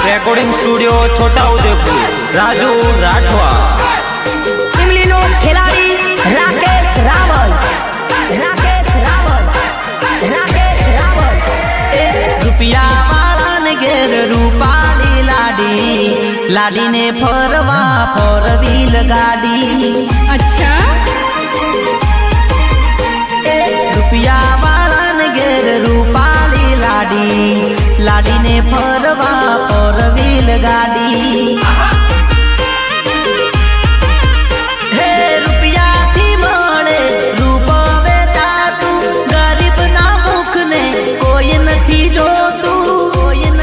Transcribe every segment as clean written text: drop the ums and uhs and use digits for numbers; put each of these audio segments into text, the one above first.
recording studio Chhota Udepur Raju Rathwa ઇમલીનો ખેલાડી રાકેશ રાવલ રૂપિયા વાળાને ઘેર રૂપાળી લાડીને ફરવા ફોર વ્હીલ ગાડી અચ્છા રૂપિયા વાળાને ઘેર રૂપાળી લાડીને ફરવા ફોર વ્હીલ ગાડી હે રૂપિયાથી મળે રૂપ વેચાતું ગરીબના મુખને કોઈ નથી જોતું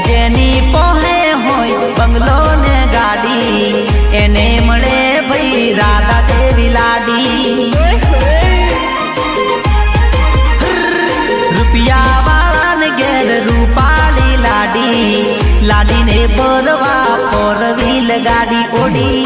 જેની પોહે હોય બંગલો ને ગાડી એને મળે ભાઈ રાધા દેવી લાડી રૂપિયા વાળાને ઘેર રૂપાળી લાડીને ફરવા ફોર વ્હીલ ગાડી ઓડી